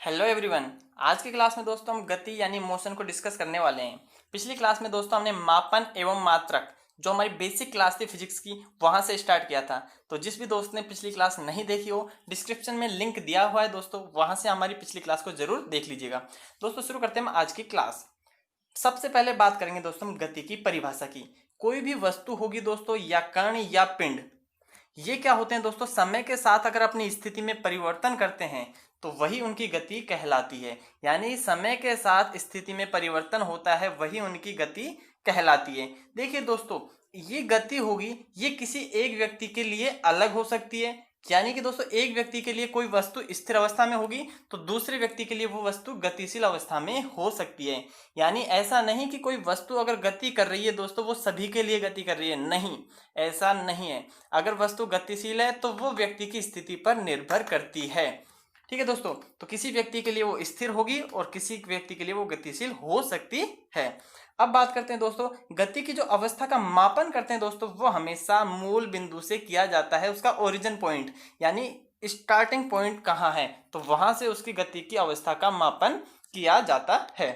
Hello everyone. आज की class में दोस्तों हम गति यानी मोशन को डिस्कस करने वाले हैं। पिछली क्लास में दोस्तों हमने मापन एवं मात्रक जो हमारी बेसिक क्लास थी फिजिक्स की वहां से स्टार्ट किया था। तो जिस भी दोस्त ने पिछली क्लास नहीं देखी हो, डिस्क्रिप्शन में लिंक दिया हुआ है दोस्तों, वहां से हमारी पिछली क्लास को जरूर देख लीजिएगा। दोस्तों शुरू करते हैं हम आज की क्लास। सबसे पहले बात करेंगे दोस्तों हम गति की परिभाषा की। कोई भी वस्तु होगी दोस्तों या कण या पिंड, ये क्या होते हैं दोस्तों, समय के साथ अगर अपनी स्थिति में परिवर्तन करते हैं तो वही उनकी गति कहलाती है। यानी समय के साथ स्थिति में परिवर्तन होता है वही उनकी गति कहलाती है। देखिए दोस्तों, ये गति होगी, ये किसी एक व्यक्ति के लिए अलग हो सकती है। यानी कि दोस्तों एक व्यक्ति के लिए कोई वस्तु स्थिर अवस्था में होगी तो दूसरे व्यक्ति के लिए वो वस्तु गतिशील अवस्था में हो सकती है। यानी ऐसा नहीं कि कोई वस्तु अगर गति कर रही है दोस्तों वो सभी के लिए गति कर रही है, नहीं, ऐसा नहीं है। अगर वस्तु गतिशील है तो वो व्यक्ति की स्थिति पर निर्भर करती है। ठीक है दोस्तों, तो किसी व्यक्ति के लिए वो स्थिर होगी और किसी व्यक्ति के लिए वो गतिशील हो सकती है। अब बात करते हैं दोस्तों, गति की जो अवस्था का मापन करते हैं दोस्तों वो हमेशा मूल बिंदु से किया जाता है। उसका ओरिजिन पॉइंट यानी स्टार्टिंग पॉइंट कहाँ है तो वहां से उसकी गति की अवस्था का मापन किया जाता है।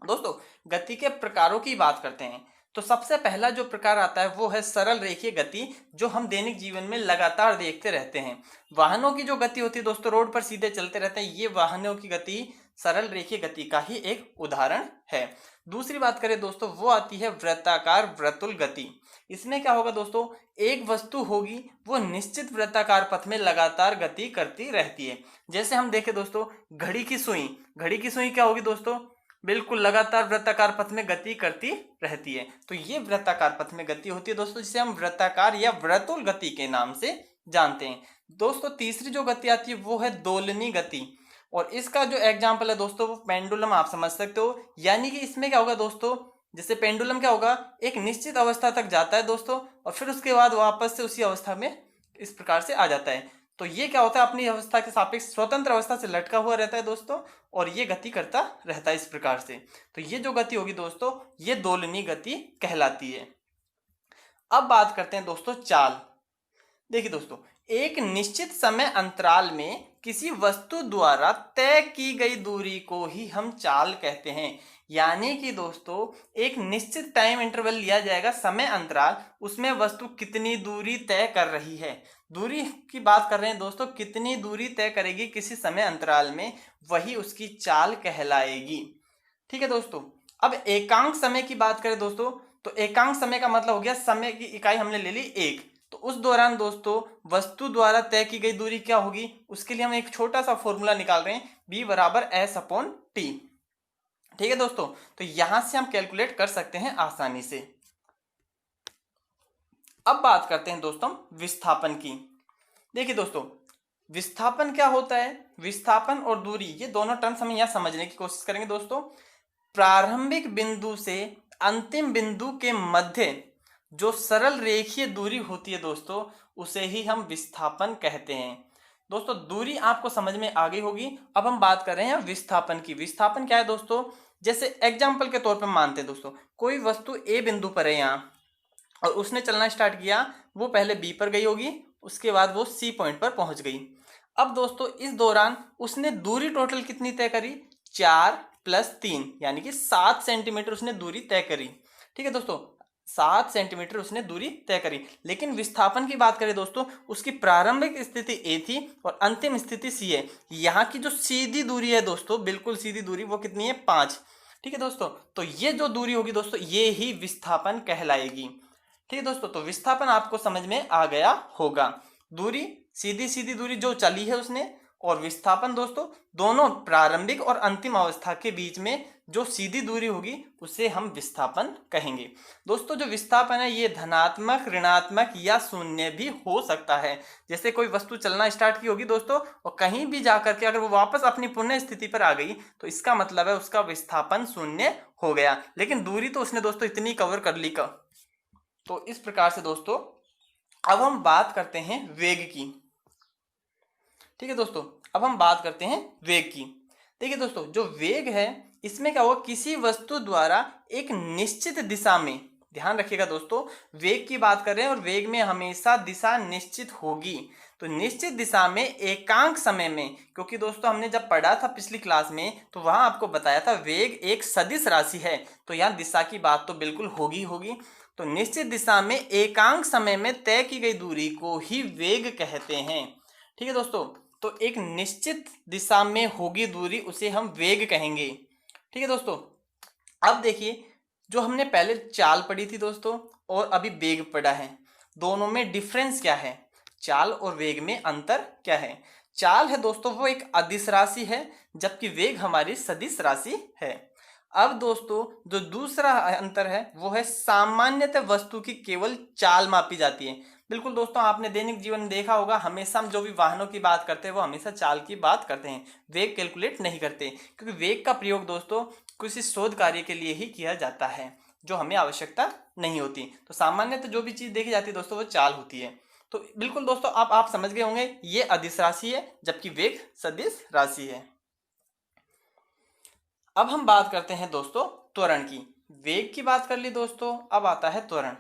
दोस्तों गति के प्रकारों की बात करते हैं तो सबसे पहला जो प्रकार आता है वो है सरल रेखीय गति, जो हम दैनिक जीवन में लगातार देखते रहते हैं। वाहनों की जो गति होती है दोस्तों, रोड पर सीधे चलते रहते हैं, ये वाहनों की गति सरल रेखीय गति का ही एक उदाहरण है। दूसरी बात करें दोस्तों, वो आती है वृत्ताकार वृत्तुल गति। इसमें क्या होगा दोस्तों, एक वस्तु होगी वो निश्चित वृत्ताकार पथ में लगातार गति करती रहती है। जैसे हम देखें दोस्तों, घड़ी की सुई क्या होगी दोस्तों, बिल्कुल लगातार वृत्ताकार पथ में गति करती रहती है। तो ये वृत्ताकार पथ में गति होती है दोस्तों, जिसे हम वृत्ताकार या वृत्तुल गति के नाम से जानते हैं। दोस्तों तीसरी जो गति आती है वो है दोलनी गति, और इसका जो एग्जाम्पल है दोस्तों वो पेंडुलम आप समझ सकते हो। यानी कि इसमें क्या होगा दोस्तों, जैसे पेंडुलम क्या होगा, एक निश्चित अवस्था तक जाता है दोस्तों और फिर उसके बाद वापस से उसी अवस्था में इस प्रकार से आ जाता है। तो ये क्या होता है, अपनी अवस्था के सापेक्ष स्वतंत्र अवस्था से लटका हुआ रहता है दोस्तों, और ये गति करता रहता है इस प्रकार से। तो ये जो गति होगी दोस्तों ये दोलनी गति कहलाती है। अब बात करते हैं दोस्तों चाल। देखिए दोस्तों, एक निश्चित समय अंतराल में किसी वस्तु द्वारा तय की गई दूरी को ही हम चाल कहते हैं। यानी कि दोस्तों एक निश्चित टाइम इंटरवल लिया जाएगा, समय अंतराल, उसमें वस्तु कितनी दूरी तय कर रही है, दूरी की बात कर रहे हैं दोस्तों, कितनी दूरी तय करेगी किसी समय अंतराल में, वही उसकी चाल कहलाएगी। ठीक है दोस्तों, अब एकांक समय की बात करें दोस्तों, तो एकांक समय का मतलब हो गया, समय की इकाई हमने ले ली एक, तो उस दौरान दोस्तों वस्तु द्वारा तय की गई दूरी क्या होगी, उसके लिए हम एक छोटा सा फॉर्मूला निकाल रहे हैं, b बराबर s/t। ठीक है दोस्तों, तो यहां से हम कैलकुलेट कर सकते हैं आसानी से। अब बात करते हैं दोस्तों विस्थापन की। देखिए दोस्तों, विस्थापन क्या होता है, विस्थापन और दूरी ये दोनों टर्म्स हम यहां समझने की कोशिश करेंगे दोस्तों। प्रारंभिक बिंदु से अंतिम बिंदु के मध्य जो सरल रेखीय दूरी होती है दोस्तों उसे ही हम विस्थापन कहते हैं। दोस्तों दूरी आपको समझ में आ गई होगी। अब हम बात कर रहे हैं विस्थापन की। विस्थापन क्या है दोस्तों, जैसे एग्जाम्पल के तौर पर मानते हैं दोस्तों, कोई वस्तु ए बिंदु पर है यहाँ और उसने चलना स्टार्ट किया, वो पहले बी पर गई होगी, उसके बाद वो सी पॉइंट पर पहुंच गई। अब दोस्तों इस दौरान उसने दूरी टोटल कितनी तय करी, 4 + 3 यानी कि 7 सेंटीमीटर उसने दूरी तय करी। ठीक है दोस्तों, 7 सेंटीमीटर उसने दूरी तय करी। लेकिन विस्थापन की बात करें दोस्तों, उसकी प्रारंभिक स्थिति ए थी और अंतिम स्थिति सी है। यहाँ की जो सीधी दूरी है दोस्तों, बिल्कुल सीधी दूरी, वो कितनी है, 5। ठीक है दोस्तों, तो ये जो दूरी होगी दोस्तों ये ही विस्थापन कहलाएगी। ठीक है दोस्तों, तो विस्थापन आपको समझ में आ गया होगा। दूरी, सीधी सीधी दूरी जो चली है उसने, और विस्थापन दोस्तों दोनों प्रारंभिक और अंतिम अवस्था के बीच में जो सीधी दूरी होगी उसे हम विस्थापन कहेंगे। दोस्तों जो विस्थापन है ये धनात्मक, ऋणात्मक या शून्य भी हो सकता है। जैसे कोई वस्तु चलना स्टार्ट की होगी दोस्तों और कहीं भी जाकर के अगर वो वापस अपनी पुनः स्थिति पर आ गई तो इसका मतलब है उसका विस्थापन शून्य हो गया, लेकिन दूरी तो उसने दोस्तों इतनी कवर कर ली का। तो इस प्रकार से दोस्तों अब हम बात करते हैं वेग की। ठीक है दोस्तों, अब हम बात करते हैं वेग की। देखिए दोस्तों जो वेग है इसमें क्या होगा, किसी वस्तु द्वारा एक निश्चित दिशा में ध्यान रखिएगा दोस्तों, वेग की बात कर रहे हैं और वेग में हमेशा दिशा निश्चित होगी। तो निश्चित दिशा में एकांक समय में, क्योंकि दोस्तों हमने जब पढ़ा था पिछली क्लास में तो वहां आपको बताया था वेग एक सदिश राशि है, तो यहाँ दिशा की बात तो बिल्कुल होगी होगी। तो निश्चित दिशा में एकांक समय में तय की गई दूरी को ही वेग कहते हैं। ठीक है दोस्तों, तो एक निश्चित दिशा में होगी दूरी उसे हम वेग कहेंगे। ठीक है दोस्तों, अब देखिए जो हमने पहले चाल पढ़ी थी दोस्तों और अभी वेग पढ़ा है, दोनों में डिफरेंस क्या है, चाल और वेग में अंतर क्या है। चाल है दोस्तों वो एक अदिश राशि है, जबकि वेग हमारी सदिश राशि है। अब दोस्तों जो दूसरा अंतर है वो है सामान्यतः वस्तु की केवल चाल मापी जाती है। बिल्कुल दोस्तों, आपने दैनिक जीवन में देखा होगा, हमेशा हम जो भी वाहनों की बात करते हैं वो हमेशा चाल की बात करते हैं, वेग कैलकुलेट नहीं करते, क्योंकि वेग का प्रयोग दोस्तों किसी शोध कार्य के लिए ही किया जाता है जो हमें आवश्यकता नहीं होती। तो सामान्यतः जो भी चीज देखी जाती है दोस्तों वो चाल होती है। तो बिल्कुल दोस्तों आप समझ गए होंगे, ये अदिश राशि है जबकि वेग सदिश राशि है। अब हम बात करते हैं दोस्तों त्वरण की। वेग की बात कर ली दोस्तों, अब आता है त्वरण।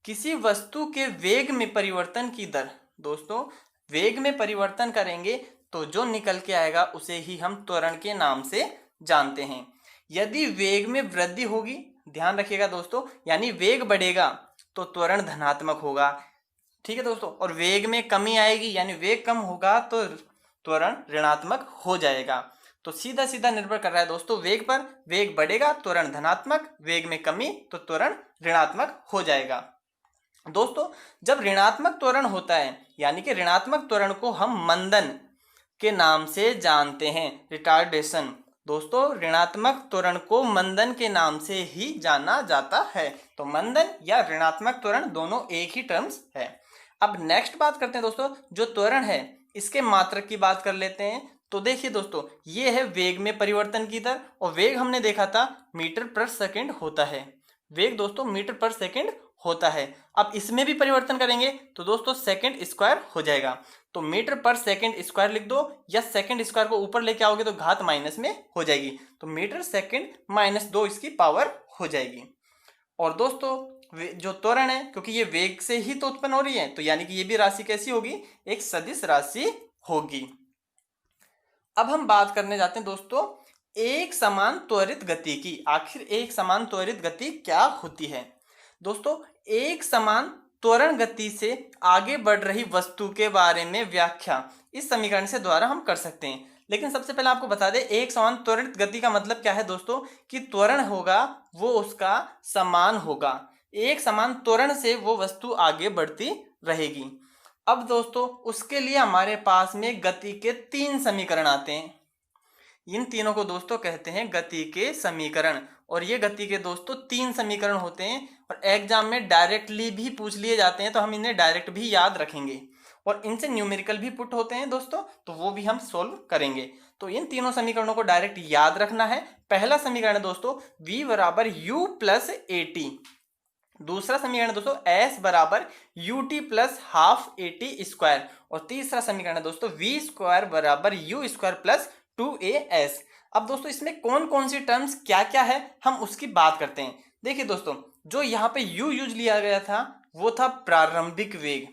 किसी वस्तु के वेग में परिवर्तन की दर, दोस्तों वेग में परिवर्तन करेंगे तो जो निकल के आएगा उसे ही हम त्वरण के नाम से जानते हैं। यदि वेग में वृद्धि होगी, ध्यान रखिएगा दोस्तों, यानी वेग बढ़ेगा तो त्वरण धनात्मक होगा। ठीक है दोस्तों, और वेग में कमी आएगी यानी वेग कम होगा तो त्वरण ऋणात्मक हो जाएगा। तो सीधा सीधा निर्भर कर रहा है दोस्तों वेग पर, वेग बढ़ेगा त्वरण धनात्मक, वेग में कमी तो त्वरण ऋणात्मक हो जाएगा। दोस्तों जब ऋणात्मक त्वरण होता है यानी कि ऋणात्मक त्वरण को हम मंदन के नाम से जानते हैं, रिटार्डेशन। दोस्तों ऋणात्मक त्वरण को मंदन के नाम से ही जाना जाता है। तो मंदन या ऋणात्मक त्वरण दोनों एक ही टर्म्स है। अब नेक्स्ट बात करते हैं दोस्तों, जो त्वरण है इसके मात्रक की बात कर लेते हैं। तो देखिए दोस्तों ये है वेग में परिवर्तन की दर, और वेग हमने देखा था मीटर पर सेकंड होता है। वेग दोस्तों मीटर पर सेकंड होता है। अब इसमें भी परिवर्तन करेंगे तो दोस्तों सेकंड स्क्वायर हो जाएगा। तो मीटर पर सेकंड स्क्वायर लिख दो, या सेकंड स्क्वायर को ऊपर लेके आओगे तो घात माइनस में हो जाएगी, तो मीटर सेकंड माइनस 2 इसकी पावर हो जाएगी। और दोस्तों जो त्वरण है क्योंकि ये वेग से ही तो उत्पन्न हो रही है, तो यानी कि ये भी राशि कैसी होगी, एक सदिश राशि होगी। अब हम बात करने जाते हैं दोस्तों एक समान त्वरित गति की। आखिर एक समान त्वरित गति क्या होती है। दोस्तों एक समान त्वरण गति से आगे बढ़ रही वस्तु के बारे में व्याख्या इस समीकरण से द्वारा हम कर सकते हैं। लेकिन सबसे पहले आपको बता दें एक समान त्वरित गति का मतलब क्या है दोस्तों, कि त्वरण होगा वो उसका समान होगा, एक समान त्वरण से वो वस्तु आगे बढ़ती रहेगी। अब दोस्तों उसके लिए हमारे पास में गति के 3 समीकरण आते हैं। इन तीनों को दोस्तों कहते हैं गति के समीकरण, और ये गति के दोस्तों 3 समीकरण होते हैं और एग्जाम में डायरेक्टली भी पूछ लिए जाते हैं, तो हम इन्हें डायरेक्ट भी याद रखेंगे, और इनसे न्यूमेरिकल भी पुट होते हैं दोस्तों, तो वो भी हम सोल्व करेंगे। तो इन तीनों समीकरणों को डायरेक्ट याद रखना है। पहला समीकरण है दोस्तों v बराबर u प्लस ए टी। दूसरा समीकरण दोस्तों s बराबर ut plus half A T square. और तीसरा समीकरण है दोस्तों v स्क्वायर बराबर u स्क्वायर प्लस 2as। अब दोस्तों इसमें कौन कौन सी टर्म्स क्या क्या है हम उसकी बात करते हैं। देखिए दोस्तों जो यहाँ पे u यूज लिया गया था वो था प्रारंभिक वेग,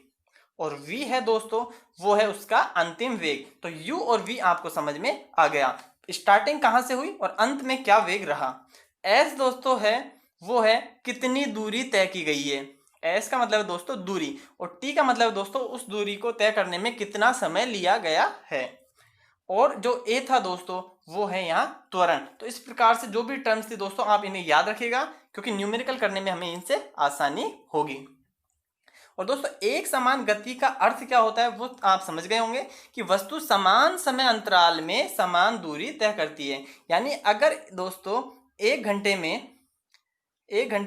और v है दोस्तों वो है उसका अंतिम वेग। तो u और v आपको समझ में आ गया, स्टार्टिंग कहां से हुई और अंत में क्या वेग रहा। s दोस्तों है वो है कितनी दूरी तय की गई है, s का मतलब है दोस्तों दूरी, और t का मतलब है दोस्तों उस दूरी को तय करने में कितना समय लिया गया है। और जो a था दोस्तों वो है यहाँ त्वरण। तो इस प्रकार से जो भी टर्म्स थी दोस्तों आप इन्हें याद रखिएगा, क्योंकि न्यूमेरिकल करने में हमें इनसे आसानी होगी। और दोस्तों एक समान गति का अर्थ क्या होता है वो आप समझ गए होंगे, कि वस्तु समान समय अंतराल में समान दूरी तय करती है। यानी अगर दोस्तों एक घंटे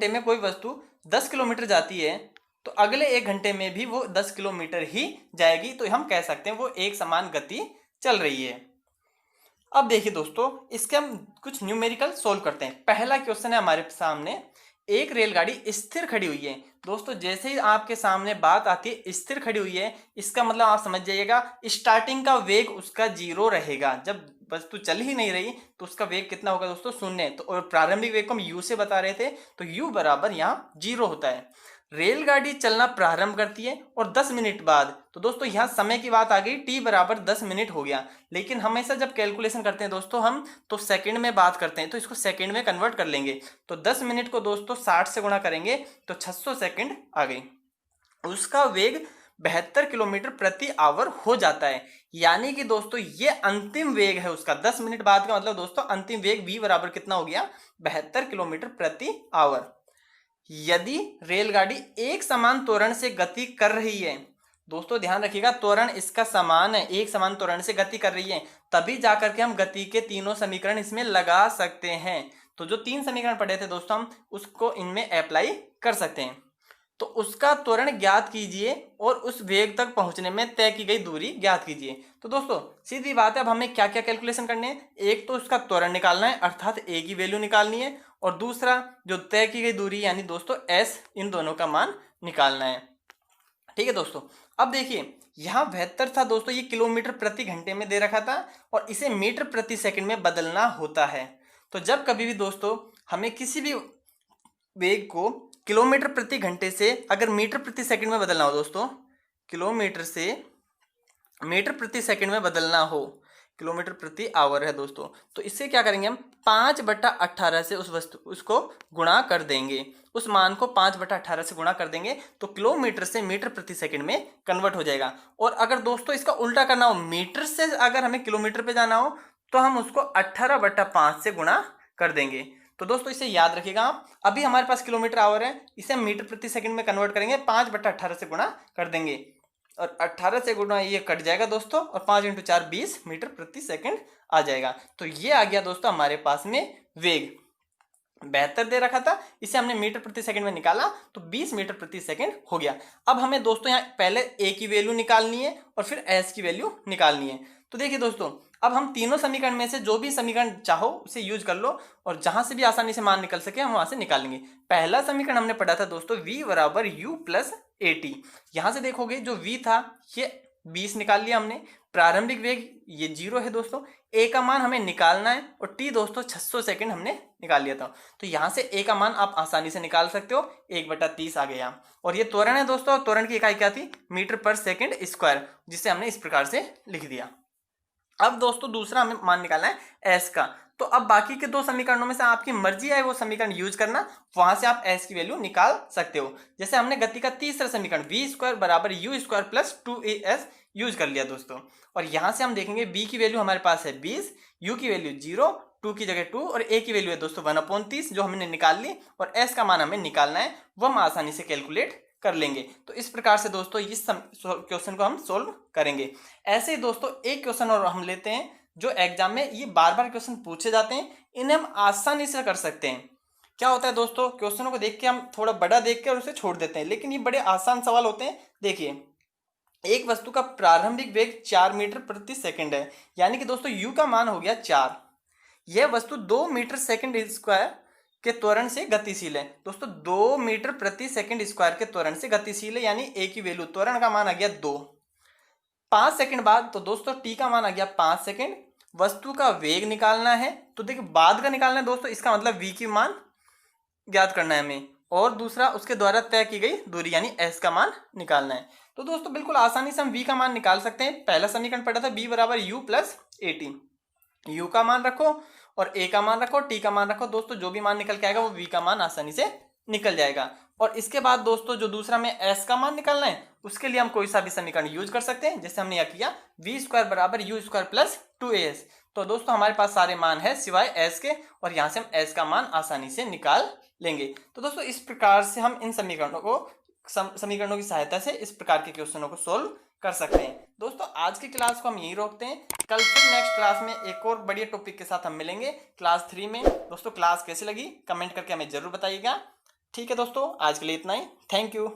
में कोई वस्तु 10 किलोमीटर जाती है तो अगले 1 घंटे में भी वो 10 किलोमीटर ही जाएगी, तो हम कह सकते हैं वो एक समान गति चल रही है। अब देखिए दोस्तों इसके हम कुछ न्यूमेरिकल सोल्व करते हैं। पहला क्वेश्चन है हमारे सामने, एक रेलगाड़ी स्थिर खड़ी हुई है। दोस्तों जैसे ही आपके सामने बात आती है स्थिर खड़ी हुई है, इसका मतलब आप समझ जाइएगा स्टार्टिंग का वेग उसका 0 रहेगा। जब वस्तु चल ही नहीं रही तो उसका वेग कितना होगा दोस्तों, शून्य। तो और प्रारंभिक वेग को हम यू से बता रहे थे, तो यू बराबर यहाँ 0 होता है। रेलगाड़ी चलना प्रारंभ करती है और 10 मिनट बाद, तो दोस्तों यहाँ समय की बात आ गई, टी बराबर 10 मिनट हो गया। लेकिन हमेशा जब कैलकुलेशन करते हैं दोस्तों हम, तो सेकंड में बात करते हैं, तो इसको सेकंड में कन्वर्ट कर लेंगे। तो 10 मिनट को दोस्तों 60 से गुणा करेंगे तो 600 सेकंड आ गई। उसका वेग 72 किलोमीटर प्रति आवर हो जाता है। यानी कि दोस्तों ये अंतिम वेग है उसका, 10 मिनट बाद का मतलब दोस्तों अंतिम वेग v बराबर कितना हो गया, 72 किलोमीटर प्रति आवर। यदि रेलगाड़ी एक समान त्वरण से गति कर रही है, दोस्तों ध्यान रखिएगा त्वरण इसका समान है, एक समान त्वरण से गति कर रही है, तभी जाकर के हम गति के तीनों समीकरण इसमें लगा सकते हैं। तो जो 3 समीकरण पढ़े थे दोस्तों हम, उसको इनमें अप्लाई कर सकते हैं। तो उसका त्वरण ज्ञात कीजिए और उस वेग तक पहुंचने में तय की गई दूरी ज्ञात कीजिए। तो दोस्तों सीधी बात है, अब हमें क्या क्या कैलकुलेशन करने हैं। एक तो उसका त्वरण निकालना है, अर्थात ए की वैल्यू निकालनी है, और दूसरा जो तय की गई दूरी यानी दोस्तों एस, इन दोनों का मान निकालना है। ठीक है दोस्तों, अब देखिए यहाँ 72 था दोस्तों, ये किलोमीटर प्रति घंटे में दे रखा था और इसे मीटर प्रति सेकंड में बदलना होता है। तो जब कभी भी दोस्तों हमें किसी भी वेग को किलोमीटर प्रति घंटे से अगर मीटर प्रति सेकंड में बदलना हो दोस्तों, किलोमीटर से मीटर प्रति सेकंड में बदलना हो, किलोमीटर प्रति आवर है दोस्तों, तो इससे क्या करेंगे हम 5/18 से उसको गुणा कर देंगे, उस मान को 5/18 से गुणा कर देंगे तो किलोमीटर से मीटर प्रति सेकंड में कन्वर्ट हो जाएगा। और अगर दोस्तों इसका उल्टा करना हो, मीटर से अगर हमें किलोमीटर पे जाना हो तो हम उसको 18/5 से गुणा कर देंगे। तो दोस्तों इसे याद रखिएगा आप, अभी हमारे पास किलोमीटर आवर है, इसे हम मीटर प्रति सेकंड में कन्वर्ट करेंगे, 5/18 से गुणा कर देंगे और 18 से गुणा ये कट जाएगा दोस्तों, और 5 × 4 20 मीटर प्रति सेकंड आ जाएगा। तो ये आ गया दोस्तों हमारे पास में वेग। 72 दे रखा था, इसे हमने मीटर प्रति सेकंड में निकाला तो 20 मीटर प्रति सेकंड हो गया। अब हमें दोस्तों यहाँ पहले ए की वैल्यू निकालनी है और फिर एस की वैल्यू निकालनी है। तो देखिए दोस्तों, अब हम तीनों समीकरण में से जो भी समीकरण चाहो उसे यूज कर लो और जहां से भी आसानी से मान निकल सके हम वहां से निकाल लेंगे। पहला समीकरण हमने पढ़ा था दोस्तों v बराबर u प्लस AT। यहां से देखोगे जो v था ये 20 निकाल लिया हमने, प्रारंभिक वेग ये 0 है दोस्तों, a का मान हमें निकालना है और t दोस्तों 600 सेकंड हमने निकाल लिया था। तो यहां से a का मान आप आसानी से निकाल सकते हो, 1/30 आ गया। और ये त्वरण है दोस्तों, त्वरण की इकाई क्या थी, मीटर पर सेकंड स्क्वायर, जिसे हमने इस प्रकार से लिख दिया। अब दोस्तों दूसरा हमें मान निकालना है एस का। तो अब बाकी के 2 समीकरणों में से आपकी मर्जी है वो समीकरण यूज करना, वहां से आप एस की वैल्यू निकाल सकते हो। जैसे हमने गति का तीसरा समीकरण v² बराबर u² प्लस 2as यूज कर लिया दोस्तों, और यहां से हम देखेंगे b की वैल्यू हमारे पास है 20, u की वैल्यू 0, 2 की जगह 2 और a की वैल्यू है दोस्तों 1/30 जो हमने निकाल ली, और s का मान हमें निकालना है, वो हम आसानी से कैलकुलेट कर लेंगे। तो इस प्रकार से दोस्तों इस क्वेश्चन को हम सोल्व करेंगे। ऐसे ही दोस्तों एक क्वेश्चन और हम लेते हैं जो एग्जाम में ये बार बार क्वेश्चन पूछे जाते हैं, इन्हें हम आसानी से कर सकते हैं। क्या होता है दोस्तों, क्वेश्चनों को देख के हम थोड़ा बड़ा देख के और उसे छोड़ देते हैं, लेकिन ये बड़े आसान सवाल होते हैं। देखिए एक वस्तु का प्रारंभिक वेग 4 मीटर प्रति सेकंड है, यानी कि दोस्तों u का मान हो गया 4। यह वस्तु 2 मीटर सेकंड स्क्वायर के त्वरण से गतिशील है। दोस्तों 2 मीटर प्रति सेकंड स्क्वायर के त्वरण से गतिशील है, यानी a की वैल्यू त्वरण का मान आ गया 2। 5 सेकंड बाद तो दोस्तों t का मान आ गया 5 सेकंड। वस्तु का वेग निकालना है, तो देखिए बाद का निकालना है दोस्तों, इसका मतलब v की मान ज्ञात करना है हमें, और दूसरा उसके द्वारा तय की गई दूरी यानी s का मान निकालना है। तो दोस्तों बिल्कुल आसानी से हम v का मान निकाल सकते हैं। पहला समीकरण पढ़ा था b बराबर u प्लस AT, u का मान रखो और a का मान रखो, t का मान रखो, दोस्तों जो भी मान निकल के आएगा वो v का मान आसानी से निकल जाएगा। और इसके बाद दोस्तों जो दूसरा में s का मान निकालना है उसके लिए हम कोई सा भी समीकरण यूज कर सकते हैं, जैसे हमने यह किया v² बराबर u² प्लस 2as। तो दोस्तों हमारे पास सारे मान है सिवाय s के, और यहाँ से हम s का मान आसानी से निकाल लेंगे। तो दोस्तों इस प्रकार से हम इन समीकरणों की सहायता से इस प्रकार के क्वेश्चनों को सोल्व कर सकते हैं। दोस्तों आज की क्लास को हम यही रोकते हैं, कल फिर नेक्स्ट क्लास में एक और बढ़िया टॉपिक के साथ हम मिलेंगे क्लास 3 में। दोस्तों क्लास कैसी लगी कमेंट करके हमें जरूर बताइएगा। ठीक है दोस्तों, आज के लिए इतना ही। Thank you.